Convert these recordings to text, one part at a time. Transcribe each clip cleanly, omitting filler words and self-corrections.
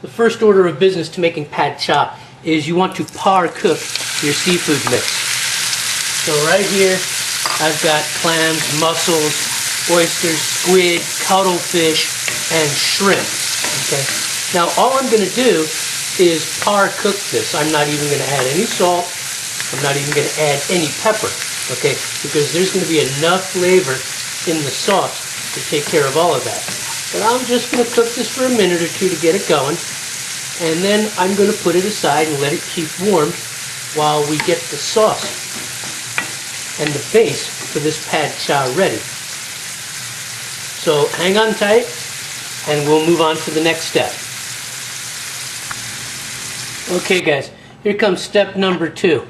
the first order of business to making pad cha is you want to par cook your seafood mix. So right here I've got clams, mussels, oysters, squid, cuttlefish, and shrimp. Okay. Now all I'm going to do is par cook this. I'm not even going to add any salt. I'm not even going to add any pepper. Okay, because there's going to be enough flavor in the sauce to take care of all of that. But I'm just going to cook this for a minute or two to get it going, and then I'm going to put it aside and let it keep warm while we get the sauce and the base for this pad cha ready. So hang on tight and we'll move on to the next step. Okay guys, here comes step number 2.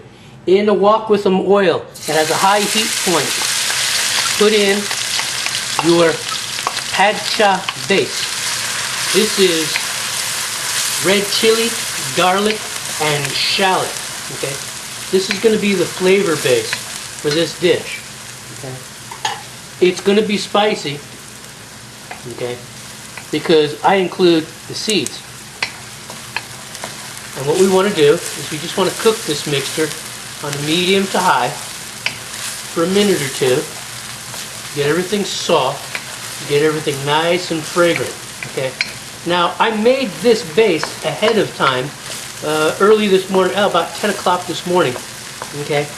In a wok with some oil that has a high heat point, put in your pad cha base. This is red chili, garlic, and shallot. Okay, this is going to be the flavor base for this dish. Okay, it's going to be spicy. Okay, because I include the seeds. And what we want to do is we just want to cook this mixture on medium to high for a minute or two. Get everything soft. Get everything nice and fragrant. Okay. Now I made this base ahead of time, early this morning, about 10 o'clock this morning. Okay.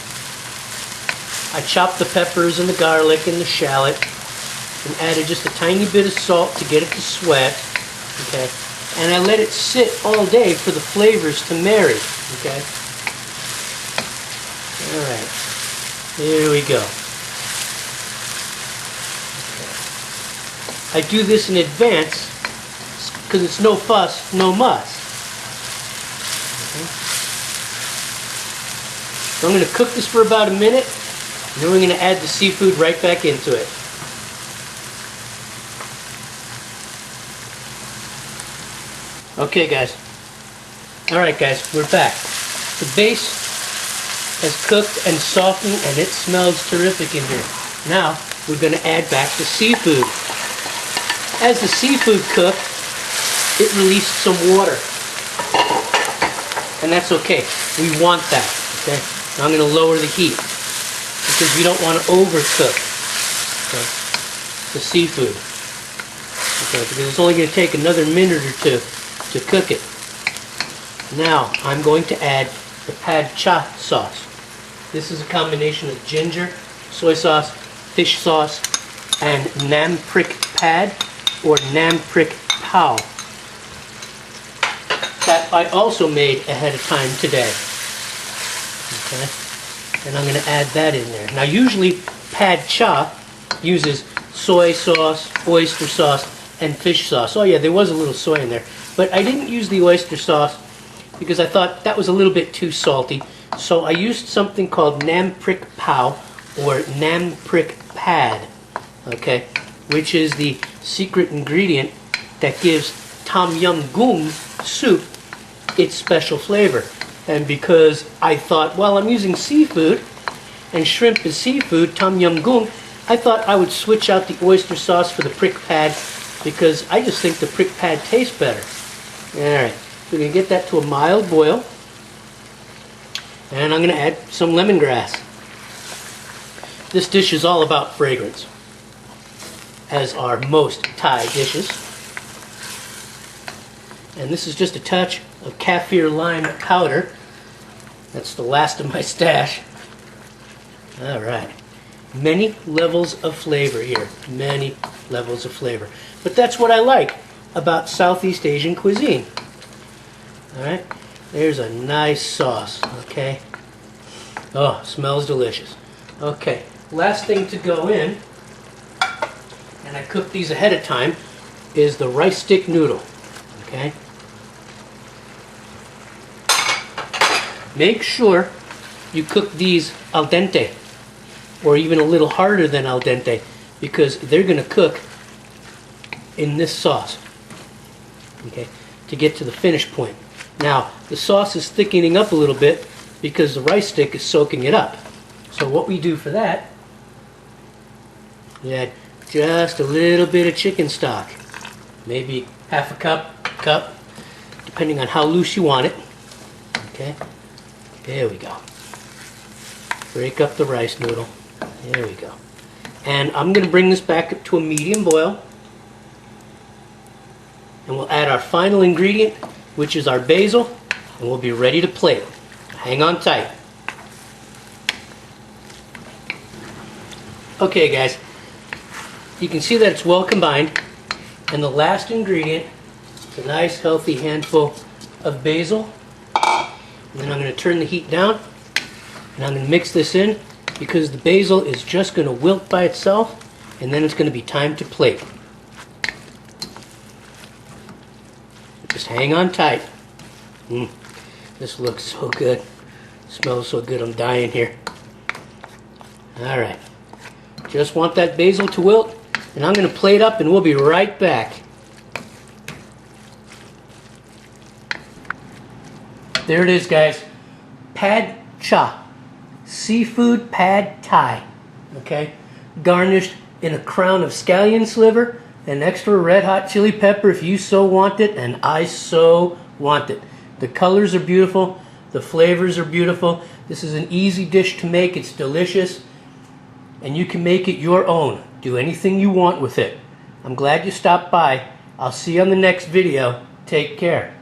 I chopped the peppers and the garlic and the shallot and added just a tiny bit of salt to get it to sweat. Okay. And I let it sit all day for the flavors to marry. Okay. All right. Here we go. I do this in advance because it's no fuss, no muss. Okay. So I'm going to cook this for about a minute, and then we're going to add the seafood right back into it. Okay guys. Alright guys, we're back. The base has cooked and softened and it smells terrific in here. Now we're going to add back the seafood. As the seafood cooked, it released some water. And that's okay. We want that. Okay? Now I'm going to lower the heat because we don't want to overcook, okay, the seafood. Okay, because it's only going to take another minute or two to cook it. Now I'm going to add the pad cha sauce. This is a combination of ginger, soy sauce, fish sauce, and nam prik pad or nam prik pao that I also made ahead of time today. Okay, and I'm going to add that in there. Now usually pad cha uses soy sauce, oyster sauce, and fish sauce. Oh yeah, there was a little soy in there. But I didn't use the oyster sauce because I thought that was a little bit too salty. So I used something called nam prik pao or nam prik pad, okay, which is the secret ingredient that gives tom yum goong soup its special flavor. And because I thought, well, I'm using seafood and shrimp is seafood, tom yum goong, I thought I would switch out the oyster sauce for the prik pad because I just think the prik pad tastes better. Alright, we're going to get that to a mild boil, and I'm going to add some lemongrass. This dish is all about fragrance, as are most Thai dishes. And this is just a touch of kaffir lime powder. That's the last of my stash. Alright, many levels of flavor here, many levels of flavor. But that's what I like about Southeast Asian cuisine. Alright, there's a nice sauce, okay? Oh, smells delicious. Okay, last thing to go in, and I cooked these ahead of time, is the rice stick noodle, okay? Make sure you cook these al dente, or even a little harder than al dente, because they're going to cook in this sauce. Okay, to get to the finish point. Now, the sauce is thickening up a little bit because the rice stick is soaking it up. So what we do for that, we add just a little bit of chicken stock. Maybe half a cup. depending on how loose you want it. Okay, there we go. Break up the rice noodle. There we go. And I'm going to bring this back up to a medium boil. And we'll add our final ingredient, which is our basil, and we'll be ready to plate. Hang on tight. Okay guys, you can see that it's well combined. And the last ingredient is a nice healthy handful of basil. And then I'm going to turn the heat down, and I'm going to mix this in because the basil is just going to wilt by itself, and then it's going to be time to plate. Just hang on tight. This looks so good. Smells so good, I'm dying here. Alright. Just want that basil to wilt, and I'm going to plate up and we'll be right back. There it is, guys. Pad cha. Seafood pad thai. Okay? Garnished in a crown of scallion sliver, an extra red hot chili pepper if you so want it, and I so want it. The colors are beautiful. The flavors are beautiful. This is an easy dish to make. It's delicious. And you can make it your own. Do anything you want with it. I'm glad you stopped by. I'll see you on the next video. Take care.